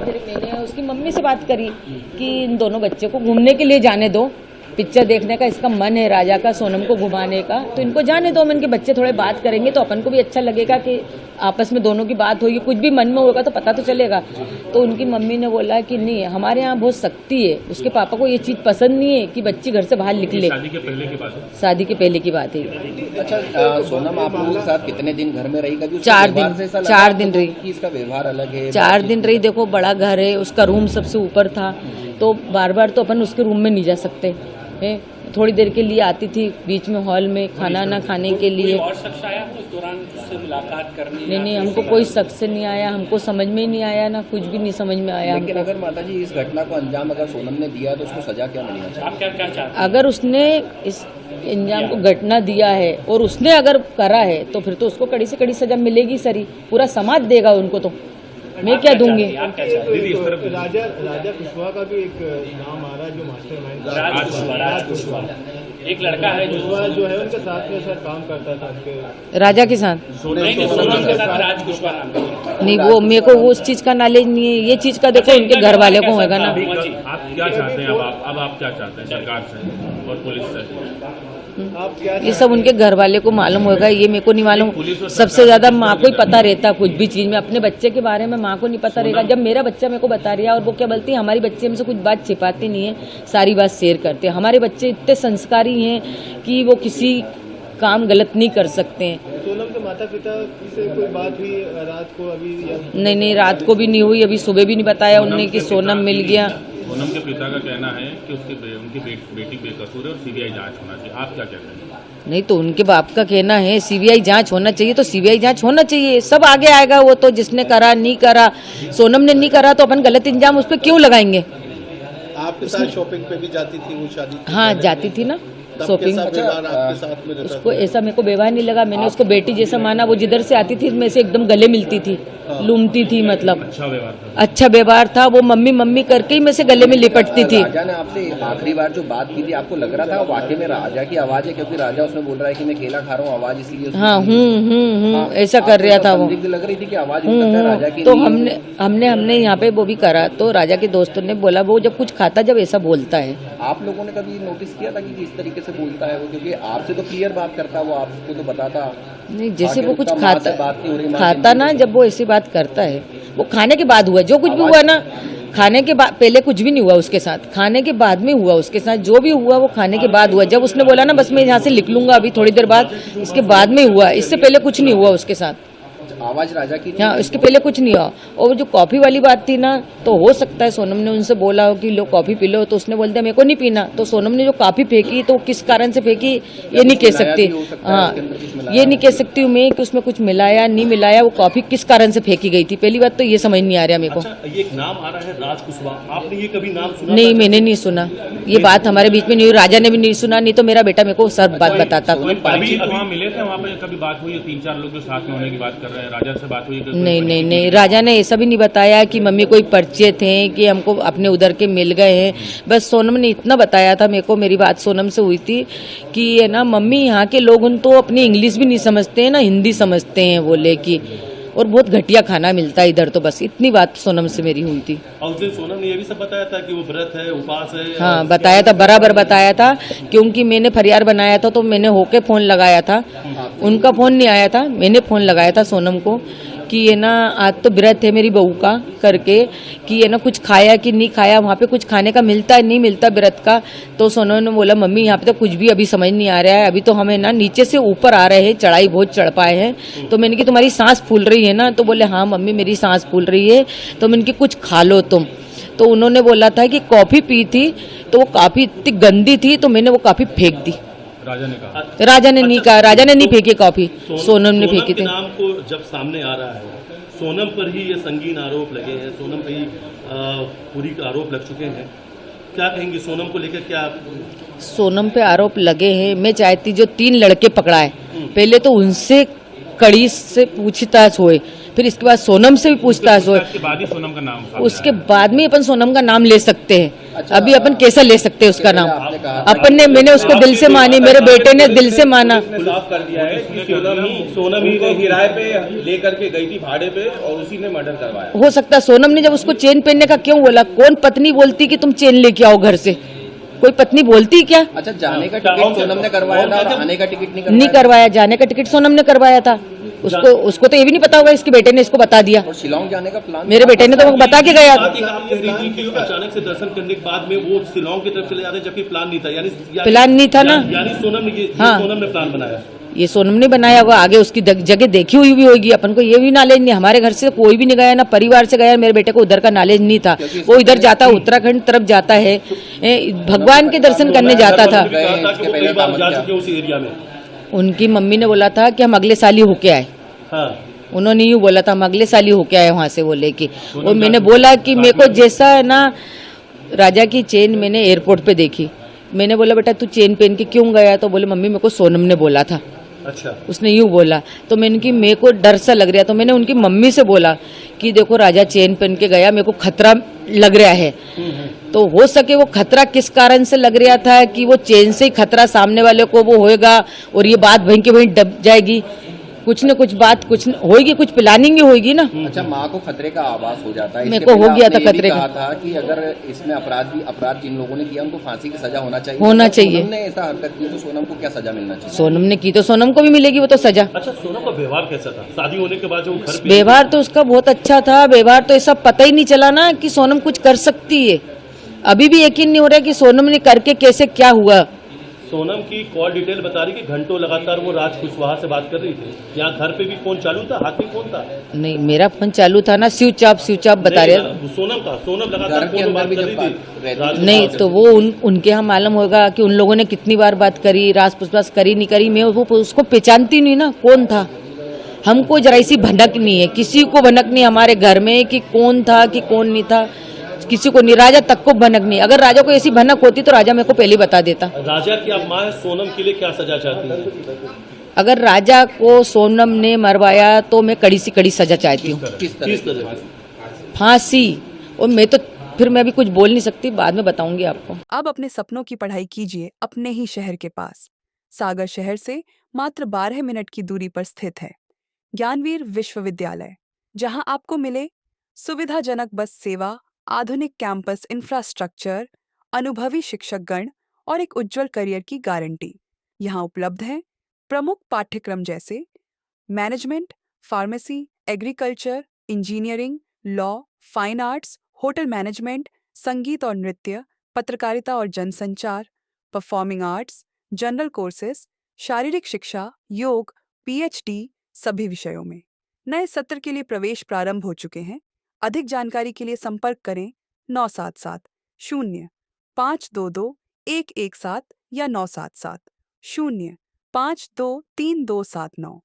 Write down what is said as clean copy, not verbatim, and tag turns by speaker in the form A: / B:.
A: फिर मैंने उसकी मम्मी से बात करी कि इन दोनों बच्चे को घूमने के लिए जाने दो, पिक्चर देखने का इसका मन है राजा का, सोनम को घुमाने का, तो इनको जाने दो। इनके बच्चे थोड़े बात करेंगे तो अपन को भी अच्छा लगेगा कि आपस में दोनों की बात होगी, कुछ भी मन में होगा तो पता तो चलेगा। तो उनकी मम्मी ने बोला कि नहीं, हमारे यहाँ बहुत सख्ती है, उसके पापा को ये चीज पसंद नहीं है कि बच्ची घर से बाहर निकले।
B: शादी के पहले की बात है?
A: शादी के पहले की बात है।
C: अच्छा, सोनम आप लोगों के साथ कितने दिन घर में रही? कभी
A: 4 दिन रही।
C: इसका व्यवहार अलग है?
A: 4 दिन रही। देखो बड़ा घर है, उसका रूम सबसे ऊपर था, तो बार बार तो अपन उसके रूम में नहीं जा सकते है। थोड़ी देर के लिए आती थी बीच में हॉल में खाना ना खाने के लिए।
D: और शख्स आया उस दौरान उससे मुलाकात करने?
A: नहीं, हमको कोई शख्स नहीं आया, हमको समझ में ही नहीं आया, ना कुछ भी नहीं समझ में आया।
C: लेकिन अगर माता जी इस घटना को अंजाम अगर सोनम ने दिया तो उसको सजा क्या मिलना चाहिए?
D: आप क्या चाहते हैं?
A: अगर उसने इस अंजाम को घटना दिया है और उसने अगर करा है तो फिर तो उसको कड़ी से कड़ी सजा मिलेगी सर ही, पूरा समाज देगा उनको। तो मैं क्या दूंगी?
E: राजा कुशवाहा का भी एक नाम आ रहा है जो मास्टरमाइंड
D: राज कुशवाहा एक लड़का है
E: जो है उनके साथ में सर काम करता था।
A: राजा के साथ
D: सोनम के साथ राज कुशवाहा नाम
A: नहीं, वो मेरे को वो उस चीज का नॉलेज नहीं है। ये चीज का देखो उनके घर वाले को होगा ना।
B: आप क्या चाहते हैं? अब आप क्या चाहते हैं सरकार से और पुलिस से?
A: ये सब उनके घर वाले को मालूम होगा, ये मेरे को नहीं मालूम। सबसे ज्यादा माँ को ही पता रहता कुछ भी चीज में। अपने बच्चे के बारे में माँ को नहीं पता रहेगा। जब मेरा बच्चा मेरे को बता रहा है, और वो क्या बोलती है, हमारी बच्चे में से कुछ बात छिपाती नहीं है, सारी बात शेयर करते हैं। हमारे बच्चे इतने संस्कारी हैं कि वो किसी काम गलत नहीं कर सकते हैं।
E: सोनम के माता पिता से कोई बात हुई रात को? अभी
A: नहीं, रात को भी नहीं हुई, अभी सुबह भी नहीं बताया उन्होंने कि सोनम मिल गया।
B: सोनम के पिता का कहना है कि उनकी बेटी बेकसूर है और सीबीआई जांच होना चाहिए। आप क्या कहते हैं?
A: नहीं, तो उनके बाप का कहना है सीबीआई जांच होना चाहिए, तो सीबीआई जांच होना चाहिए। सब आगे आएगा वो तो, जिसने करा नहीं करा। सोनम ने नहीं करा तो अपन गलत इंजाम उस पर क्यों लगाएंगे?
E: आपके साथ शॉपिंग पे भी जाती थी वो शादी?
A: हाँ, जाती थी ना शॉपिंग। उसको ऐसा मेरे को व्यवहार नहीं लगा। मैंने उसको बेटी जैसा माना। वो जिधर से आती थी मैं से एकदम गले मिलती थी, लूमती थी, मतलब अच्छा व्यवहार था। वो मम्मी मम्मी करके ही मैं से गले में लिपटती थी।
C: राजा ने आपसे आखिरी बार जो बात की थी, आपको लग रहा था वाकई में राजा की आवाज है? क्योंकि राजा उसमें बोल रहा है कि मैं केला खा रहा हूँ, आवाज इसलिए।
A: हाँ, ऐसा कर रहा था वो।
C: लग रही थी कि आवाज राजा की।
A: तो हमने यहाँ पे वो भी करा, तो राजा के दोस्तों ने बोला वो जब कुछ खाता जब ऐसा बोलता है।
C: आप लोगों ने कभी नोटिस किया था कि किस तरीके से बोलता है वो? क्योंकि आपसे तो क्लियर बात करता है वो, आपको तो बताता
A: नहीं। जैसे वो कुछ
C: खाता
A: खाता ना, जब वो ऐसी बात करता है, वो खाने के बाद हुआ जो कुछ भी हुआ ना। खाने के बाद पहले कुछ भी नहीं हुआ उसके साथ, खाने के बाद में हुआ उसके साथ। जो भी हुआ वो खाने के बाद हुआ। जब उसने बोला ना बस मैं यहाँ से निकलूंगा अभी थोड़ी देर बाद, इसके बाद में हुआ, इससे पहले कुछ नहीं हुआ उसके साथ।
C: आवाज राजा की?
A: हाँ, इसके पहले कुछ नहीं हुआ। और जो कॉफी वाली बात थी ना, तो हो सकता है सोनम ने उनसे बोला हो कि लो कॉफी पी लो, तो उसने बोल दिया मेरे को नहीं पीना। तो सोनम ने जो कॉफी फेंकी तो किस कारण से फेंकी ये नहीं कह सकती। हाँ, ये नहीं कह सकती हूँ मैं कि उसमें कुछ मिलाया नहीं मिलाया। वो कॉफी किस कारण से फेंकी गई थी, पहली बात तो ये समझ नहीं आ रहा मेरे को।
D: अच्छा, ये एक नाम आ रहा है राज कुशवाहा, आपने ये कभी नाम सुना?
A: नहीं, मैंने नहीं सुना। ये बात हमारे बीच में नहीं हुई, राजा ने भी नहीं सुना, नहीं तो मेरा बेटा मेरे को सब बात बताता।
B: अभी वहाँ मिले थे, वहाँ पे कभी बात हुई? 3-4 लोग जो साथ में होने की बात कर रहे हैं, राजा से बात हुई?
A: नहीं, राजा ने ऐसा भी नहीं बताया कि मम्मी कोई परिचय थे कि हमको अपने उधर के मिल गए हैं। बस सोनम ने इतना बताया था मेरे को, मेरी बात सोनम से हुई थी कि है ना मम्मी यहाँ के लोग उन तो अपनी इंग्लिश भी नहीं समझते हैं ना हिंदी समझते हैं, बोले कि और बहुत घटिया खाना मिलता है इधर। तो बस इतनी बात सोनम से मेरी हुई थी।
D: और उस दिन सोनम ने ये भी सब बताया था कि वो व्रत है, उपवास है?
A: हाँ, बताया था, बराबर बताया था। क्योंकि मैंने फरियाद बनाया था तो मैंने होके फोन लगाया था, उनका फोन नहीं आया था, मैंने फोन लगाया था सोनम को कि ये ना आज तो व्रत है मेरी बहू का करके, कि ये ना कुछ खाया कि नहीं खाया, वहाँ पे कुछ खाने का मिलता है नहीं मिलता व्रत का। तो सोनम ने बोला मम्मी यहाँ पे तो कुछ भी अभी समझ नहीं आ रहा है, अभी तो हमें ना नीचे से ऊपर आ रहे हैं, चढ़ाई बहुत चढ़ पाए हैं। तो मैंने कि तुम्हारी सांस फूल रही है ना? तो बोले हाँ मम्मी मेरी सांस फूल रही है। तो मैंने कि कुछ खा लो तुम। तो उन्होंने बोला था कि कॉफी पी थी तो वो काफी इतनी गंदी थी तो मैंने वो कॉफी फेंक दी।
B: राजा ने कहा?
A: राजा ने नहीं कहा, राजा ने नहीं फेंकी कॉफी, सोनम ने फेंकी थी।
D: नाम को जब सामने आ रहा है, सोनम पर ही ये संगीन आरोप लगे हैं, सोनम पर ही पूरी आरोप लग चुके हैं, क्या कहेंगे सोनम को लेकर? क्या
A: सोनम पे आरोप लगे हैं, मैं चाहती जो 3 लड़के पकड़ाए पहले तो उनसे कड़ी से पूछताछ होए, फिर इसके बाद सोनम से भी पूछताछ हो,
B: उसके बाद ही सोनम का नाम सामने
A: उसके
B: आया।
A: बाद में अपन सोनम का नाम ले सकते हैं।
C: अच्छा,
A: अभी अपन कैसे ले सकते हैं उसका नाम?
C: आपने कहा था
A: अपन ने, मैंने उसको दिल से मानी, मेरे बेटे ने दिल से माना।
F: उसने साफ कर दिया है कि सोनम ही ने किराए पे लेकर के गई थी भाड़े पे और उसी ने मर्डर करवाया।
A: हो सकता है सोनम ने जब उसको चेन पहनने का क्यों बोला? कौन पत्नी बोलती कि तुम चेन लेके आओ घर से? कोई पत्नी बोलती क्या?
C: अच्छा, जाने का टिकट सोनम ने करवाया था और आने का टिकट
A: नहीं करवाया। जाने का टिकट सोनम ने करवाया था। उसको तो ये भी नहीं पता होगा, इसके बेटे ने इसको बता दिया।
C: और शिलोंग जाने का प्लान
A: मेरे बेटे ने तो वो बता के गया।
D: बात एक आप कह रही थी कि अचानक से दर्शन करने के बाद में वो शिलोंग की तरफ चले जाते हैं, जबकि प्लान नहीं था।
A: प्लान नहीं था ना।
D: यानी सोनम ने
A: हाँ।
D: सोनम ने प्लान बनाया।
A: ये सोनम ने बनाया होगा, आगे उसकी जगह देखी हुई भी होगी। अपन को ये भी नॉलेज नहीं, हमारे घर से कोई भी नहीं गया, ना परिवार से गया। मेरे बेटे को उधर का नॉलेज नहीं था। वो इधर जाता, उत्तराखंड तरफ जाता है, भगवान के दर्शन करने जाता था।
C: इसके पहले
D: जा चुके उस एरिया में।
A: उनकी मम्मी ने बोला था कि हम अगले साल ही होके आए।
D: हाँ,
A: उन्होंने यूँ बोला था, हम अगले साल ही होके आए वहां से वो लेके। और मैंने बोला कि मेरे को जैसा है ना, राजा की चेन मैंने एयरपोर्ट पे देखी। मैंने बोला बेटा तू चेन पहन के क्यों गया? तो बोले मम्मी मेरे को सोनम ने बोला था।
D: अच्छा।
A: उसने यूं बोला तो मैंने कि मेरे को डर सा लग रहा, तो मैंने उनकी मम्मी से बोला कि देखो राजा चेन पहन के गया, मेरे को खतरा लग रहा है। तो हो सके वो खतरा किस कारण से लग रहा था कि वो चेन से ही खतरा सामने वाले को वो होएगा और ये बात वहीं के वहीं दब जाएगी। कुछ न कुछ बात कुछ होगी, कुछ प्लानिंग होगी ना।
C: अच्छा, माँ को खतरे का आभास हो जाता है।
A: मेरे
C: इसके
A: को
C: पहले
A: हो गया
C: आपने
A: था
C: ये भी
A: खतरे
C: कहा
A: का।
C: था कि अगर इसमें अपराध जिन लोगों ने किया उनको फांसी की सजा होना चाहिए।
A: होना
C: तो
A: चाहिए।
C: सोनम ने ऐसा हरकत की तो सोनम को क्या सजा मिलना चाहिए?
A: सोनम ने की तो सोनम को भी मिलेगी वो तो सजा।
D: अच्छा, सोनम का व्यवहार कैसा था शादी होने के बाद जो घर पे?
A: व्यवहार तो उसका बहुत अच्छा था। व्यवहार तो ऐसा पता ही नहीं चला ना कि सोनम कुछ कर सकती है। अभी भी यकीन नहीं हो रहा कि सोनम ने करके कैसे क्या हुआ।
D: सोनम की कॉल डिटेल बता रही कि घंटों लगातार वो राज कुशवाहा से बात कर रही थी। यहाँ घर पे भी फोन चालू था, हाथ में फोन था?
A: नहीं, मेरा फोन चालू था ना, स्विच ऑफ बता रहे।
D: सोनम लगातार
C: घर के
D: फोन में
C: अंदर
D: बात
C: भी
D: कर
C: जब
D: रही
C: बात
D: थी
C: रहती
D: राज
C: थी।
A: नहीं
D: कुशवाहा
A: तो वो उनके यहाँ मालूम होगा कि उन लोगों ने कितनी बार बात करी, रास पुसपास करी नहीं करी। मैं वो उसको पहचानती नहीं ना कौन था। हमको जरा सी भनक नहीं है, किसी को भनक नहीं हमारे घर में कि कौन था कि कौन नहीं था, किसी को नहीं। राजा तक को भनक नहीं। अगर राजा को ऐसी भनक होती तो राजा मेरे को पहले बता देता।
D: से। राजा की आप माँ है, सोनम के लिए क्या सजा चाहती है?
A: अगर राजा को सोनम ने मरवाया तो मैं कड़ी से कड़ी सजा चाहती हूँ,
C: किस तरह
D: किस तरह से?
A: फांसी। और मैं तो फिर मैं भी कुछ बोल नहीं सकती, बाद में बताऊंगी आपको।
G: अब अपने सपनों की पढ़ाई कीजिए अपने ही शहर के पास। सागर शहर से मात्र 12 मिनट की दूरी पर स्थित है ज्ञानवीर विश्वविद्यालय, जहां आपको मिले सुविधाजनक बस सेवा, आधुनिक कैंपस इंफ्रास्ट्रक्चर, अनुभवी शिक्षकगण और एक उज्जवल करियर की गारंटी। यहाँ उपलब्ध है प्रमुख पाठ्यक्रम जैसे management, pharmacy, agriculture, engineering, law, fine arts, hotel management, संगीत और नृत्य, पत्रकारिता और जनसंचार, परफॉर्मिंग आर्ट्स, जनरल कोर्सेज, शारीरिक शिक्षा, योग, पीएचडी सभी विषयों में। नए सत्र के लिए प्रवेश प्रारंभ हो चुके हैं। अधिक जानकारी के लिए संपर्क करें 977-0-522-117 या 977-0-523-279।